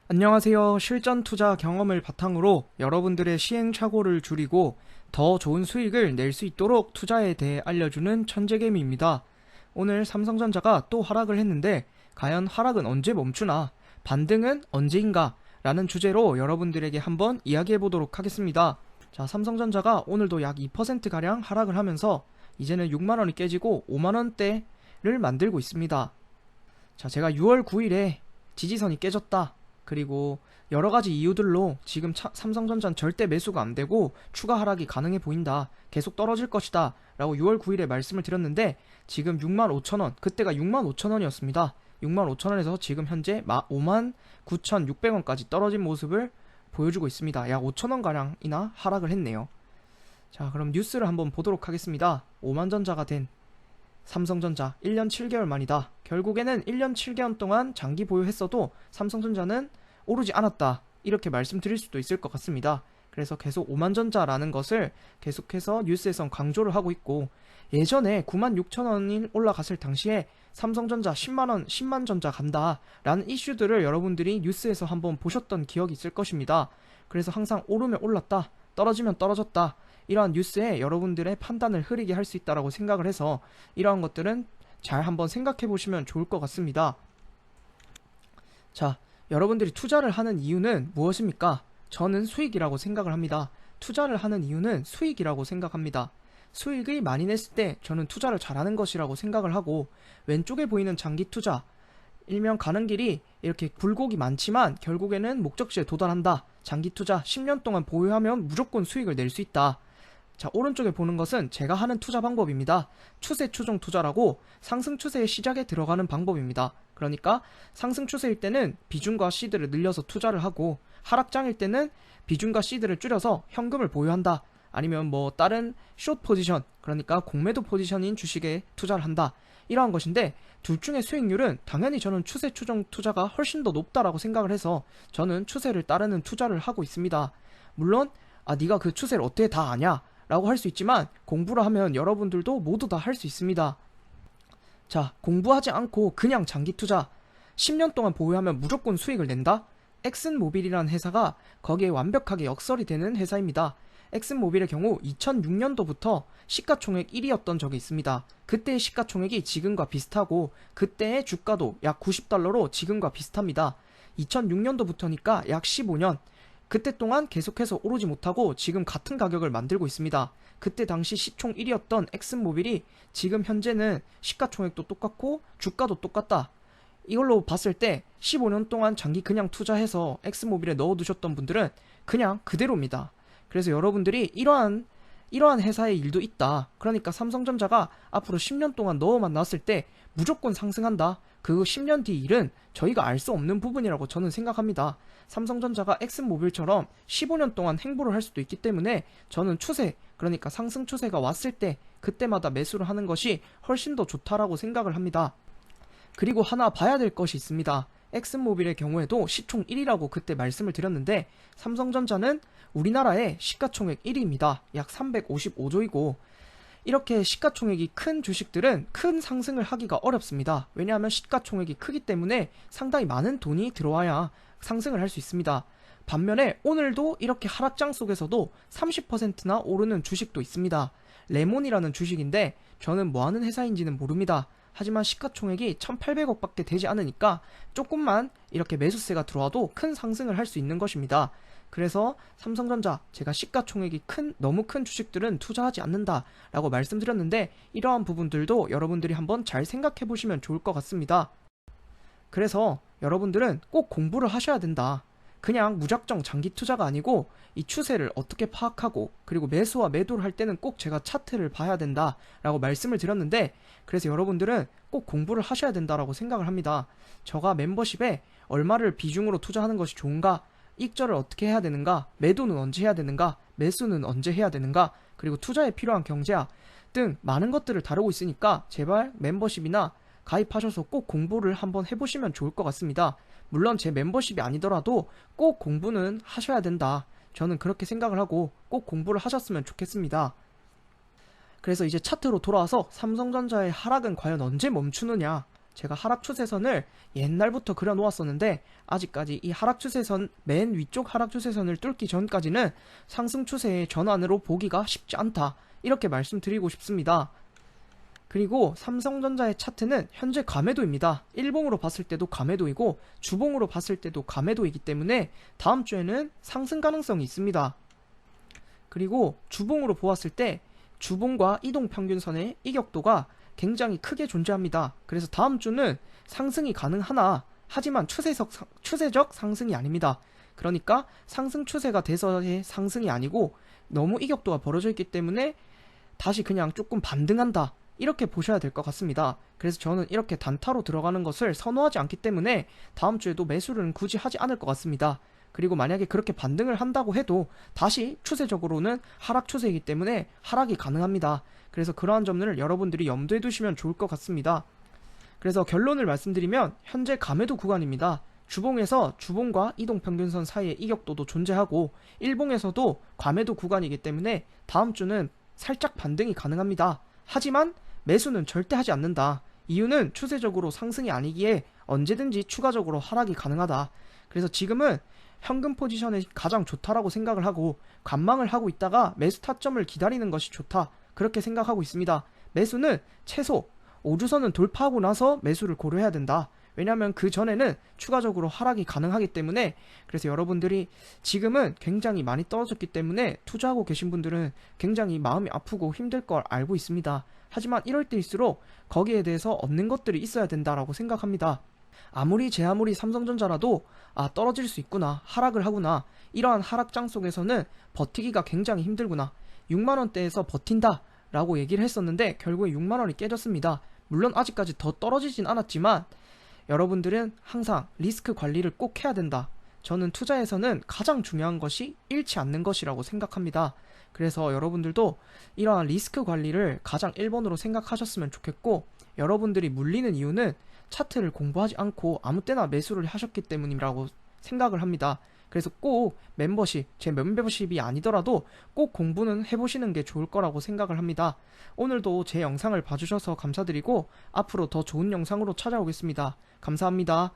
안녕하세요. 실전 투자 경험을 바탕으로 여러분들의 시행착오를 줄이고 더 좋은 수익을 낼 수 있도록 투자에 대해 알려주는 천재개미입니다. 오늘 삼성전자가 또 하락을 했는데 과연 하락은 언제 멈추나, 반등은 언제인가 라는 주제로 여러분들에게 한번 이야기해 보도록 하겠습니다. 자, 삼성전자가 오늘도 약 2%가량 하락을 하면서 이제는 6만원이 깨지고 5만원대를 만들고 있습니다. 자, 제가 6월 9일에 지지선이 깨졌다, 그리고 여러가지 이유들로 지금 삼성전자는 절대 매수가 안되고 추가 하락이 가능해 보인다, 계속 떨어질 것이다 라고 6월 9일에 말씀을 드렸는데, 지금 65,000원, 그때가 65,000원이었습니다. 65,000원에서 지금 현재 59,600원까지 떨어진 모습을 보여주고 있습니다. 약 5,000원가량이나 하락을 했네요. 자, 그럼 뉴스를 한번 보도록 하겠습니다. 오만전자가 된 삼성전자 1년 7개월 만이다. 결국에는 1년 7개월 동안 장기 보유했어도 삼성전자는 오르지 않았다, 이렇게 말씀드릴 수도 있을 것 같습니다. 그래서 계속 오만전자라는 것을 계속해서 뉴스에선 강조를 하고 있고, 예전에 96,000원이 올라갔을 당시에 삼성전자 10만원, 10만전자 간다 라는 이슈들을 여러분들이 뉴스에서 한번 보셨던 기억이 있을 것입니다. 그래서 항상 오르면 올랐다, 떨어지면 떨어졌다, 이러한 뉴스에 여러분들의 판단을 흐리게 할 수 있다고 생각을 해서 이러한 것들은 잘 한번 생각해 보시면 좋을 것 같습니다. 자, 여러분들이 투자를 하는 이유는 무엇입니까? 저는 수익이라고 생각을 합니다. 투자를 하는 이유는 수익이라고 생각합니다. 수익을 많이 냈을 때 저는 투자를 잘하는 것이라고 생각을 하고, 왼쪽에 보이는 장기 투자, 일명 가는 길이 이렇게 굴곡이 많지만 결국에는 목적지에 도달한다, 장기 투자 10년 동안 보유하면 무조건 수익을 낼 수 있다. 자, 오른쪽에 보는 것은 제가 하는 투자 방법입니다. 추세 추종 투자라고 상승 추세의 시작에 들어가는 방법입니다. 그러니까 상승 추세일 때는 비중과 시드를 늘려서 투자를 하고, 하락장일 때는 비중과 시드를 줄여서 현금을 보유한다, 아니면 뭐 다른 숏 포지션, 그러니까 공매도 포지션인 주식에 투자를 한다, 이러한 것인데, 둘 중에 수익률은 당연히 저는 추세 추종 투자가 훨씬 더 높다라고 생각을 해서 저는 추세를 따르는 투자를 하고 있습니다. 물론 네가 그 추세를 어떻게 다 아냐 라고 할 수 있지만, 공부를 하면 여러분들도 모두 다 할 수 있습니다. 자, 공부하지 않고 그냥 장기 투자 10년 동안 보유하면 무조건 수익을 낸다? 엑슨모빌이라는 회사가 거기에 완벽하게 역설이 되는 회사입니다. 엑슨모빌의 경우 2006년도부터 시가총액 1위였던 적이 있습니다. 그때의 시가총액이 지금과 비슷하고 그때의 주가도 약 90달러로 지금과 비슷합니다. 2006년도부터니까 약 15년, 그때 동안 계속해서 오르지 못하고 지금 같은 가격을 만들고 있습니다. 그때 당시 시총 1위였던 엑슨모빌이 지금 현재는 시가총액도 똑같고 주가도 똑같다, 이걸로 봤을 때 15년 동안 장기 그냥 투자해서 엑슨모빌에 넣어두셨던 분들은 그냥 그대로입니다. 그래서 여러분들이 이러한 회사의 일도 있다, 그러니까 삼성전자가 앞으로 10년 동안 넣어만 놨을 때 무조건 상승한다, 그 10년 뒤 일은 저희가 알 수 없는 부분이라고 저는 생각합니다. 삼성전자가 엑슨모빌처럼 15년 동안 행보를 할 수도 있기 때문에 저는 추세, 그러니까 상승 추세가 왔을 때 그때마다 매수를 하는 것이 훨씬 더 좋다라고 생각을 합니다. 그리고 하나 봐야 될 것이 있습니다. 엑슨모빌의 경우에도 시총 1위라고 그때 말씀을 드렸는데, 삼성전자는 우리나라의 시가총액 1위입니다. 약 355조이고, 이렇게 시가총액이 큰 주식들은 큰 상승을 하기가 어렵습니다. 왜냐하면 시가총액이 크기 때문에 상당히 많은 돈이 들어와야 상승을 할 수 있습니다. 반면에 오늘도 이렇게 하락장 속에서도 30%나 오르는 주식도 있습니다. 레몬이라는 주식인데 저는 뭐하는 회사인지는 모릅니다. 하지만 시가총액이 1,800억 밖에 되지 않으니까 조금만 이렇게 매수세가 들어와도 큰 상승을 할 수 있는 것입니다. 그래서 삼성전자, 제가 시가총액이 너무 큰 주식들은 투자하지 않는다 라고 말씀드렸는데, 이러한 부분들도 여러분들이 한번 잘 생각해 보시면 좋을 것 같습니다. 그래서 여러분들은 꼭 공부를 하셔야 된다. 그냥 무작정 장기 투자가 아니고 이 추세를 어떻게 파악하고, 그리고 매수와 매도를 할 때는 꼭 제가 차트를 봐야 된다 라고 말씀을 드렸는데, 그래서 여러분들은 꼭 공부를 하셔야 된다라고 생각을 합니다. 저가 멤버십에 얼마를 비중으로 투자하는 것이 좋은가, 익절을 어떻게 해야 되는가, 매도는 언제 해야 되는가, 매수는 언제 해야 되는가, 그리고 투자에 필요한 경제학 등 많은 것들을 다루고 있으니까 제발 멤버십이나 가입하셔서 꼭 공부를 한번 해보시면 좋을 것 같습니다. 물론 제 멤버십이 아니더라도 꼭 공부는 하셔야 된다, 저는 그렇게 생각을 하고 꼭 공부를 하셨으면 좋겠습니다. 그래서 이제 차트로 돌아와서 삼성전자의 하락은 과연 언제 멈추느냐, 제가 하락 추세선을 옛날부터 그려 놓았었는데 아직까지 이 하락 추세선 맨 위쪽 하락 추세선을 뚫기 전까지는 상승 추세의 전환으로 보기가 쉽지 않다. 이렇게 말씀드리고 싶습니다. 그리고 삼성전자의 차트는 현재 가매도입니다. 일봉으로 봤을 때도 가매도이고 주봉으로 봤을 때도 가매도이기 때문에 다음 주에는 상승 가능성이 있습니다. 그리고 주봉으로 보았을 때 주봉과 이동평균선의 이격도가 굉장히 크게 존재합니다. 그래서 다음 주는 상승이 가능하나 하지만 추세적 상승이 아닙니다. 그러니까 상승 추세가 돼서의 상승이 아니고 너무 이격도가 벌어져 있기 때문에 다시 그냥 조금 반등한다. 이렇게 보셔야 될 것 같습니다. 그래서 저는 이렇게 단타로 들어가는 것을 선호하지 않기 때문에 다음 주에도 매수를 굳이 하지 않을 것 같습니다. 그리고 만약에 그렇게 반등을 한다고 해도 다시 추세적으로는 하락 추세이기 때문에 하락이 가능합니다. 그래서 그러한 점을 여러분들이 염두에 두시면 좋을 것 같습니다. 그래서 결론을 말씀드리면 현재 가매도 구간입니다. 주봉에서 주봉과 이동평균선 사이의 이격도도 존재하고 일봉에서도 과매도 구간이기 때문에 다음 주는 살짝 반등이 가능합니다. 하지만 매수는 절대 하지 않는다. 이유는 추세적으로 상승이 아니기에 언제든지 추가적으로 하락이 가능하다. 그래서 지금은 현금 포지션이 가장 좋다라고 생각을 하고 관망을 하고 있다가 매수 타점을 기다리는 것이 좋다. 그렇게 생각하고 있습니다. 매수는 최소 5주선은 돌파하고 나서 매수를 고려해야 된다. 왜냐하면 그 전에는 추가적으로 하락이 가능하기 때문에. 그래서 여러분들이 지금은 굉장히 많이 떨어졌기 때문에 투자하고 계신 분들은 굉장히 마음이 아프고 힘들 걸 알고 있습니다. 하지만 이럴 때일수록 거기에 대해서 얻는 것들이 있어야 된다라고 생각합니다. 아무리 삼성전자라도 떨어질 수 있구나, 하락을 하구나, 이러한 하락장 속에서는 버티기가 굉장히 힘들구나, 6만원대에서 버틴다 라고 얘기를 했었는데 결국에 6만원이 깨졌습니다. 물론 아직까지 더 떨어지진 않았지만 여러분들은 항상 리스크 관리를 꼭 해야 된다. 저는 투자에서는 가장 중요한 것이 잃지 않는 것이라고 생각합니다. 그래서 여러분들도 이러한 리스크 관리를 가장 1번으로 생각하셨으면 좋겠고, 여러분들이 물리는 이유는 차트를 공부하지 않고 아무 때나 매수를 하셨기 때문이라고 생각을 합니다. 그래서 꼭 제 멤버십이 아니더라도 꼭 공부는 해보시는 게 좋을 거라고 생각을 합니다. 오늘도 제 영상을 봐주셔서 감사드리고 앞으로 더 좋은 영상으로 찾아오겠습니다. 감사합니다.